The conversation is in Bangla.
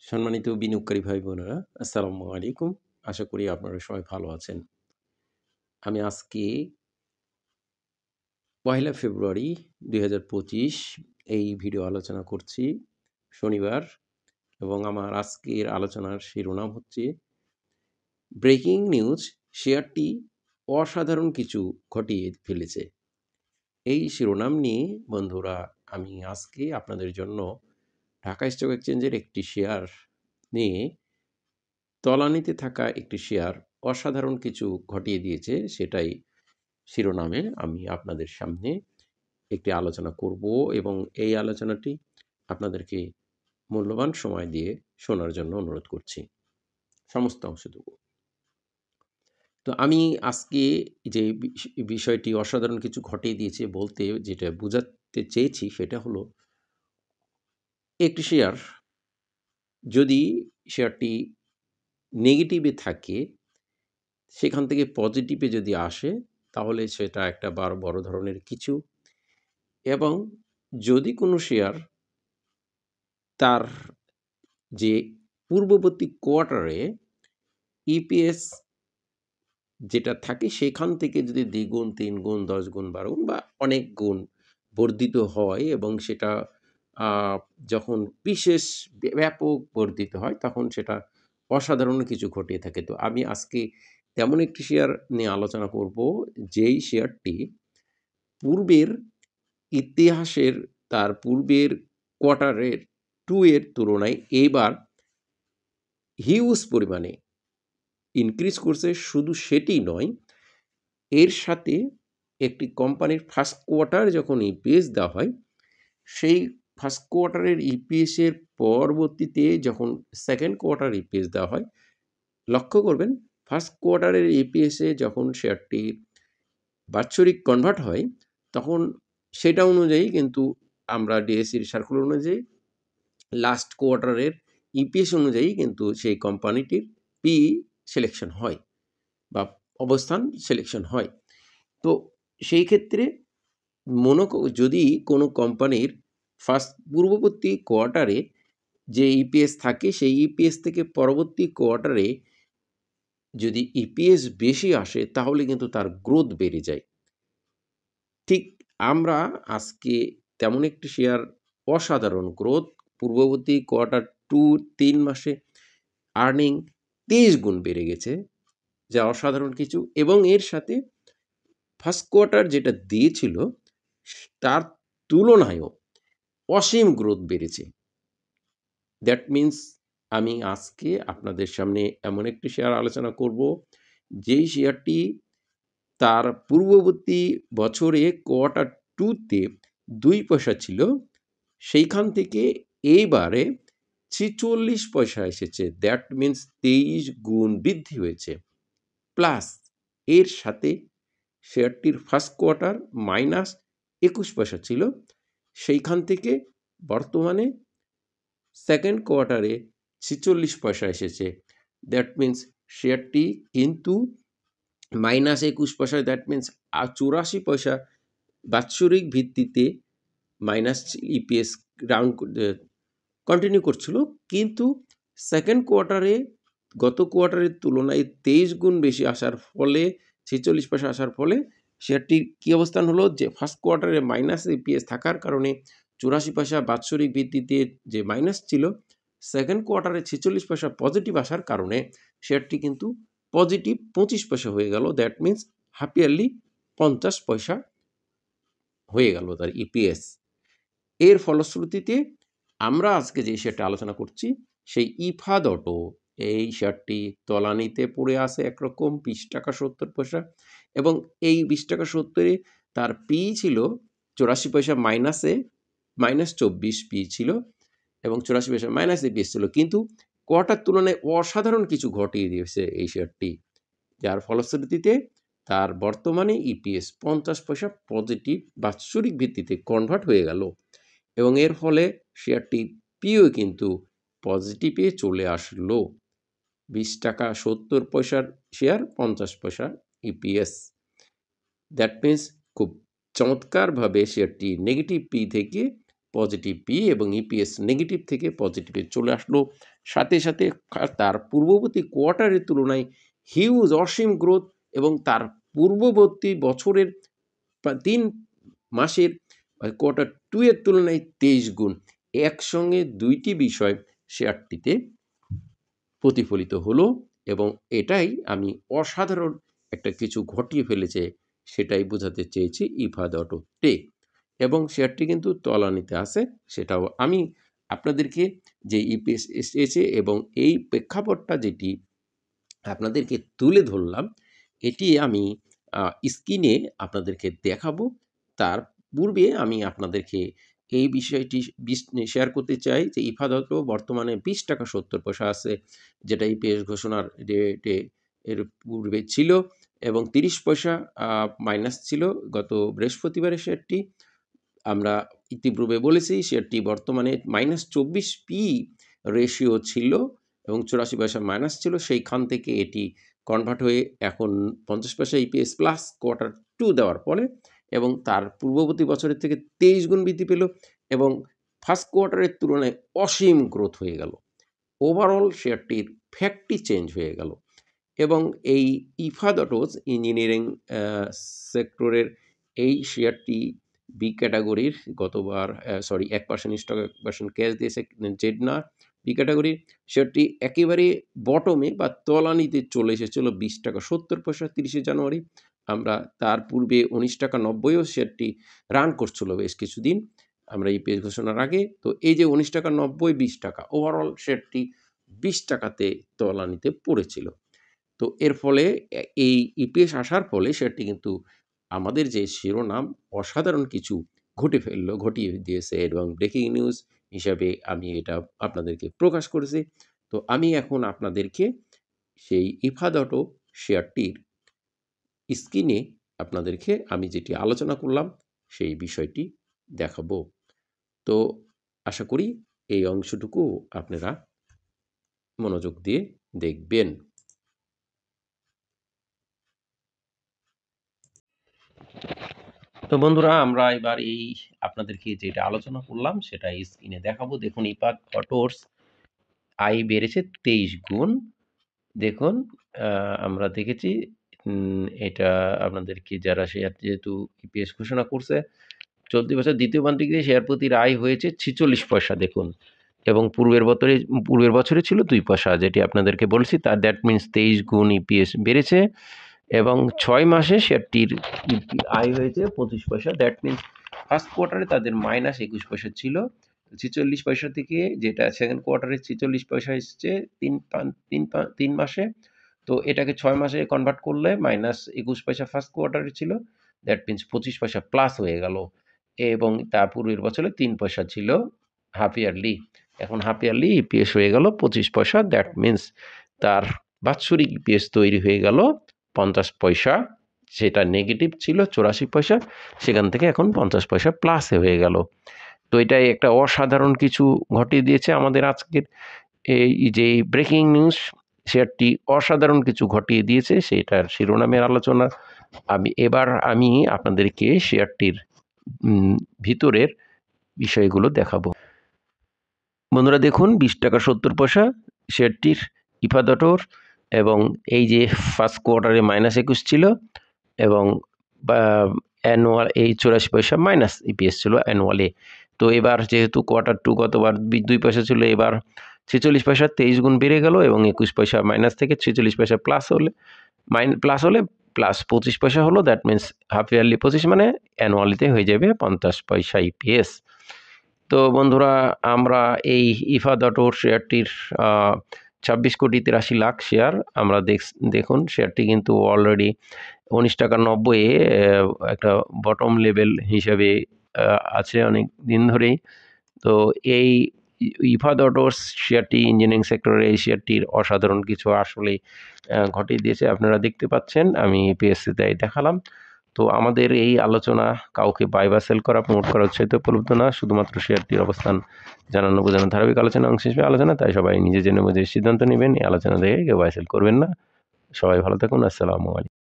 সম্মানিত বিনিয়োগকারী ভাই বোনেরা, আসসালামু আলাইকুম। আশা করি আপনারা সবাই ভালো আছেন। আমি আজকে ১লা ফেব্রুয়ারি ২০২৫ এই ভিডিও আলোচনা করছি শনিবার, এবং আমার আজকের আলোচনার শিরোনাম হচ্ছে ব্রেকিং নিউজ, শেয়ারটি অসাধারণ কিছু ঘটিয়ে ফেলেছে। এই শিরোনাম নিয়ে বন্ধুরা আমি আজকে আপনাদের জন্য ঢাকা স্টক এক্সচেঞ্জের একটি শেয়ার নিয়ে, তলানিতে থাকা একটি শেয়ার অসাধারণ কিছু ঘটিয়ে দিয়েছে, সেটাই শিরোনামে আমি আপনাদের সামনে একটি আলোচনা করব, এবং এই আলোচনাটি আপনাদেরকে মূল্যবান সময় দিয়ে শোনার জন্য অনুরোধ করছি। সমস্ত অংশ দেব। তো আমি আজকে যে বিষয়টি অসাধারণ কিছু ঘটিয়ে দিয়েছে বলতে যেটা বোঝাতে চেয়েছি সেটা হলো, একটি শেয়ার যদি শেয়ারটি নেগেটিভে থাকে, সেখান থেকে পজিটিভে যদি আসে তাহলে সেটা একটা বড় ধরনের কিছু। এবং যদি কোনো শেয়ার তার যে পূর্ববর্তী কোয়ার্টারে ইপিএস যেটা থাকে সেখান থেকে যদি দ্বিগুণ, ৩ গুণ, ১০ গুণ, ১২ গুণ বা অনেক গুণ বর্ধিত হয়, এবং সেটা যখন বিশেষ ব্যাপক বর্ধিত হয় তখন সেটা অসাধারণ কিছু ঘটিয়ে থাকে। তো আমি আজকে তেমন একটি শেয়ার নিয়ে আলোচনা করব, যেই শেয়ারটি পূর্বের ইতিহাসের তার পূর্বের কোয়ার্টারের 2 এর তুলনায় এইবার হিউজ পরিমাণে ইনক্রিজ করছে। শুধু সেটি নয়, এর সাথে একটি কোম্পানির ফার্স্ট কোয়ার্টার যখন ইপিএস দেওয়া হয়, সেই ফার্স্ট কোয়ার্টারের ইপিএসের পরবর্তীতে যখন সেকেন্ড কোয়ার্টার ইপিএস দেওয়া হয়, লক্ষ্য করবেন ফার্স্ট কোয়ার্টারের ইপিএসে যখন শেয়ারটির বাৎসরিক কনভার্ট হয়, তখন সেটা অনুযায়ী কিন্তু আমরা ডিএসইর সার্কুলার অনুযায়ী লাস্ট কোয়ার্টারের ইপিএস অনুযায়ী কিন্তু সেই কোম্পানিটির পি সিলেকশন হয় বা অবস্থান সিলেকশন হয়। তো সেই ক্ষেত্রে যদি কোনো কোম্পানির পূর্ববর্তী কোয়ার্টারে যে ইপিএস থাকে, সেই ইপিএস থেকে পরবর্তী কোয়ার্টারে যদি ইপিএস বেশি আসে তাহলে কিন্তু তার গ্রোথ বেড়ে যায়। ঠিক আমরা আজকে তেমন একটি শেয়ার অসাধারণ গ্রোথ, পূর্ববর্তী কোয়ার্টার 2-3 মাসে আর্নিং 23 গুণ বেড়ে গেছে, যা অসাধারণ কিছু। এবং এর সাথে ফার্স্ট কোয়ার্টার যেটা দিয়েছিল তার তুলনায়ও অসীম গ্রোথ বেড়েছে। দ্যাট মিন্স আমি আজকে আপনাদের সামনে এমন একটি শেয়ার আলোচনা করব, যেই শেয়ারটি তার পূর্ববর্তী বছরে কোয়ার্টার 2-তে 2 পয়সা ছিল, সেইখান থেকে এইবারে 46 পয়সা এসেছে। দ্যাট মিন্স 23 গুণ বৃদ্ধি হয়েছে। প্লাস এর সাথে শেয়ারটির ফার্স্ট কোয়ার্টার -21 পয়সা ছিল, সেইখান থেকে বর্তমানে সেকেন্ড কোয়ার্টারে 46 পয়সা এসেছে। দ্যাট মিন্স শেয়ারটি কিন্তু -21 পয়সা, দ্যাট মিন্স 84 পয়সা বাৎসরিক ভিত্তিতে মাইনাস ইপিএস রাউন্ড কন্টিনিউ করছিল। কিন্তু সেকেন্ড কোয়ার্টারে গত কোয়ার্টারের তুলনায় 23 গুণ বেশি আসার ফলে, 46 পয়সা আসার ফলে শেয়ারটির কী অবস্থান হলো, যে ফার্স্ট কোয়ার্টারে মাইনাস ইপিএস থাকার কারণে 84 পয়সা বাৎসরিক ভিত্তিতে যে মাইনাস ছিল, সেকেন্ড কোয়ার্টারে 46 পয়সা পজিটিভ আসার কারণে শেয়ারটি কিন্তু পজিটিভ 25 পয়সা হয়ে গেল। দ্যাট মিন্স হাফ ইয়ারলি 50 পয়সা হয়ে গেল তার ইপিএস। এর ফলশ্রুতিতে আমরা আজকে যে শেয়ারটা আলোচনা করছি সেই ইফাদ অটো, এই শেয়ারটি তলানিতে পড়ে আছে একরকম 20 টাকা 70 পয়সা, এবং এই 20 টাকা 70-এ তার পি ছিল 84 পয়সা মাইনাসে, -24 পি ছিল, এবং 84 পয়সা মাইনাস ইপিএস ছিল। কিন্তু কোয়ার্টার তুলনায় অসাধারণ কিছু ঘটিয়ে দিয়েছে এই শেয়ারটি, যার ফলশ্রুতিতে তার বর্তমানে ইপিএস 50 পয়সা পজিটিভ বাৎসরিক ভিত্তিতে কনভার্ট হয়ে গেল, এবং এর ফলে শেয়ারটি পিও কিন্তু পজিটিভে চলে আসলো। 20 টাকা 70 পয়সার শেয়ার, 50 পয়সা ইপিএস। দ্যাট মিন্স খুব চমৎকারভাবে শেয়ারটি নেগেটিভ পি থেকে পজিটিভ পি এবং ইপিএস নেগেটিভ থেকে পজিটিভে চলে আসলো। সাথে সাথে তার পূর্ববর্তী কোয়ার্টারের তুলনায় হিউজ অসীম গ্রোথ এবং তার পূর্ববর্তী বছরের 3 মাসের কোয়ার্টার 2 এর তুলনায় 23 গুণ। একসঙ্গে দুইটি বিষয় শেয়ারটিতে প্রতিফলিত হলো এবং এটাই আমি অসাধারণ একটা কিছু ঘটিয়ে ফেলেছে সেটাই বোঝাতে চেয়েছি ইফাদ অটো টেক। এবং শেয়ারটি কিন্তু তলানিতে আছে, সেটাও আমি আপনাদেরকে যে ইপিএস এসেছে এবং এই প্রেক্ষাপটটা যেটি আপনাদেরকে তুলে ধরলাম, এটি আমি স্ক্রিনে আপনাদেরকে দেখাবো। তার পূর্বে আমি আপনাদেরকে এই বিষয়টি শেয়ার করতে চাই যে ইফাদ অটো বর্তমানে 20 টাকা 70 পয়সা আছে, যেটা ইপিএস ঘোষণার ডেটে এর পূর্বে ছিল এবং 30 পয়সা মাইনাস ছিল গত বৃহস্পতিবারে শেয়ারটি। আমরা ইতিপূর্বে বলেছি শেয়ারটি বর্তমানে -24 পি রেশিও ছিল এবং 84 পয়সা মাইনাস ছিল। সেইখান থেকে এটি কনভার্ট হয়ে এখন 50 পয়সা ইপিএস প্লাস কোয়ার্টার 2 দেওয়ার ফলে এবং তার পূর্ববর্তী বছরের থেকে 23 গুণ বৃদ্ধি পেল এবং ফার্স্ট কোয়ার্টারের তুলনায় অসীম গ্রোথ হয়ে গেল। ওভারঅল শেয়ারটির ফ্যাক্টই চেঞ্জ হয়ে গেল এবং এই ইফাদ অটোস ইঞ্জিনিয়ারিং সেক্টরের এই শেয়ারটি বি ক্যাটাগরির গতবার 1% স্টক 1% ক্যাশ দিয়েছে জেডনা বি ক্যাটাগরির শেয়ারটি একেবারে বটমে বা তলানিতে চলে এসেছিল 20 টাকা 70 পয়সা 30শে জানুয়ারি। আমরা তার পূর্বে 19 টাকা 90ও শেয়ারটি রান করছিল বেশ কিছুদিন আমরা ইপিএস ঘোষণার আগে। তো এই যে 19 টাকা 90 20 টাকা ওভারঅল শেয়ারটি 20 টাকাতে তলানিতে পড়েছিল। তো এর ফলে এই ইপিএস আসার ফলে শেয়ারটি কিন্তু আমাদের যে শিরোনাম অসাধারণ কিছু ঘটিয়ে দিয়েছে এবং ব্রেকিং নিউজ হিসাবে আমি এটা আপনাদেরকে প্রকাশ করেছি। তো আমি এখন আপনাদেরকে সেই ইফাদ অটো শেয়ারটির স্ক্রিনে আপনাদেরকে আমি যেটি আলোচনা করলাম সেই বিষয়টি দেখাবো। তো আশা করি এই অংশটুকু আপনারা মনোযোগ দিয়ে দেখবেন। তো বন্ধুরা আমরা এবার এই আপনাদেরকে যেটা আলোচনা করলাম সেটা স্ক্রিনে দেখাবো। দেখুন ইফাদ অটোস আয় বেড়েছে 23 গুণ। দেখুন আমরা দেখেছি এটা আপনাদেরকে যারা শেয়ার যেহেতু ইপিএস ঘোষণা করছে চলতি বছর দ্বিতীয় প্রান্তিকে শেয়ার প্রতির আয় হয়েছে 46 পয়সা দেখুন এবং পূর্বের বছরে ছিল 2 পয়সা, যেটি আপনাদেরকে বলছি তার দ্যাট মিনস 23 গুণ ইপিএস বেড়েছে এবং 6 মাসে শেয়ারটির আয় হয়েছে 25 পয়সা। দ্যাট মিনস ফার্স্ট কোয়ার্টারে তাদের -21 পয়সা ছিল 46 পয়সা থেকে, যেটা সেকেন্ড কোয়ার্টারে 46 পয়সা এসছে 3 মাসে। তো এটাকে 6 মাসে কনভার্ট করলে -21 পয়সা ফার্স্ট কোয়ার্টারে ছিল, দ্যাট মিনস 25 পয়সা প্লাস হয়ে গেল এবং তার পূর্বের বছরে 3 পয়সা ছিল হাফ ইয়ারলি। এখন হাফ ইয়ারলি ইপিএস হয়ে গেল 25 পয়সা, দ্যাট মিনস তার বাৎসরিক ইপিএস তৈরি হয়ে গেল 50 পয়সা, সেটা নেগেটিভ ছিল 84 পয়সা, সেখান থেকে এখন 50 পয়সা প্লাসে হয়ে গেল। তো এটাই একটা অসাধারণ কিছু ঘটিয়ে দিয়েছে আমাদের আজকের এই যে ব্রেকিং নিউজ শেয়ারটি অসাধারণ কিছু ঘটিয়ে দিয়েছে সেটার শিরোনামের আলোচনা আমি আপনাদেরকে শেয়ারটির ভিতরের বিষয়গুলো দেখাবো। বন্ধুরা দেখুন 20 টাকা 70 পয়সা শেয়ারটির ইফাদ অটোর এবং এই যে ফার্স্ট কোয়ার্টারে -21 ছিল এবং অ্যানুয়াল এই 84 পয়সা মাইনাস ইপিএস ছিল অ্যানুয়ালে। তো এবার যেহেতু কোয়ার্টার 2 গতবার 2 পয়সা ছিল, এবার 46 পয়সা 23 গুণ বেড়ে গেল এবং 21 পয়সা মাইনাস থেকে 46 পয়সা প্লাস হলে প্লাস 25 পয়সা হলো, দ্যাট মিনস হাফ ইয়ারলি 25 মানে অ্যানুয়ালিতে হয়ে যাবে 50 পয়সা ইপিএস। তো বন্ধুরা আমরা এই ইফাদ অটোর শেয়ারটির 26 কোটি 83 লাখ শেয়ার আমরা দেখুন শেয়ারটি কিন্তু অলরেডি 19 টাকা 90 একটা বটম লেভেল হিসাবে আছে অনেক দিন ধরেই। তো এই ইফাদ অটোস শেয়ারটি ইঞ্জিনিয়ারিং সেক্টরের এই শেয়ারটির অসাধারণ কিছু আসলে ঘটিয়ে দিয়েছে, আপনারা দেখতে পাচ্ছেন, আমি পিএসসি তাই দেখালাম। তো আমাদের এই আলোচনা কাউকে বাই বা সেল করা প্রমোট করা উৎসাহিত উপলব্ধ না, শুধুমাত্র শেয়ারটির অবস্থান জানানো বোঝানোর ধারাবাহিক আলোচনা অংশ হিসেবে আলোচনা, তাই সবাই নিজে জেনে বুঝে সিদ্ধান্ত নেবেন। এই আলোচনা দেখে কেউ বাই সেল করবেন না। সবাই ভালো থাকুন। আসসালামু আলাইকুম।